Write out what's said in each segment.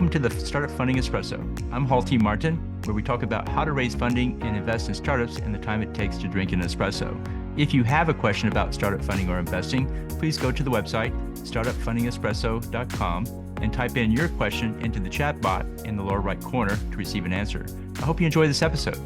Welcome to the Startup Funding Espresso. I'm Hall T. Martin, where we talk about how to raise funding and invest in startups and the time it takes to drink an espresso. If you have a question about startup funding or investing, please go to the website, startupfundingespresso.com, and type in your question into the chat bot in the lower right corner to receive an answer. I hope you enjoy this episode.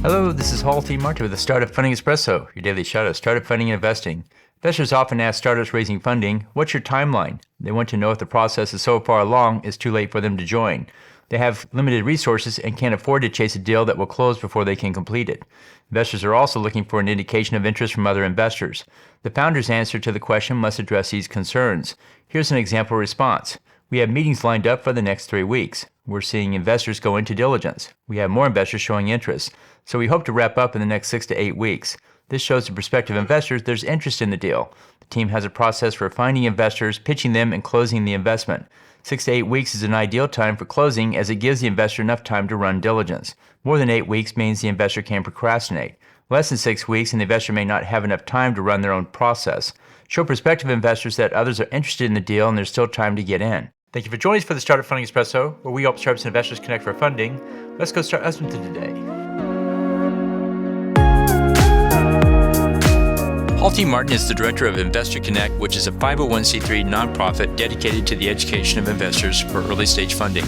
Hello, this is Hall T. Martin with the Startup Funding Espresso, your daily shot of startup funding and investing. Investors often ask startups raising funding, what's your timeline? They want to know if the process is so far along it's too late for them to join. They have limited resources and can't afford to chase a deal that will close before they can complete it. Investors are also looking for an indication of interest from other investors. The founder's answer to the question must address these concerns. Here's an example response. We have meetings lined up for the next 3 weeks. We're seeing investors go into diligence. We have more investors showing interest. So we hope to wrap up in the next 6 to 8 weeks. This shows to prospective investors there's interest in the deal. The team has a process for finding investors, pitching them, and closing the investment. 6 to 8 weeks is an ideal time for closing as it gives the investor enough time to run diligence. More than 8 weeks means the investor can procrastinate. Less than 6 weeks and the investor may not have enough time to run their own process. Show prospective investors that others are interested in the deal and there's still time to get in. Thank you for joining us for the Startup Funding Espresso, where we help startups and investors connect for funding. Let's go start hustling today. Hall T. Martin is the director of Investor Connect, which is a 501c3 nonprofit dedicated to the education of investors for early-stage funding.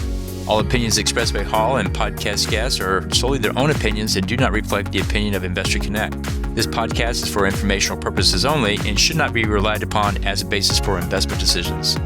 All opinions expressed by Hall and podcast guests are solely their own opinions and do not reflect the opinion of Investor Connect. This podcast is for informational purposes only and should not be relied upon as a basis for investment decisions.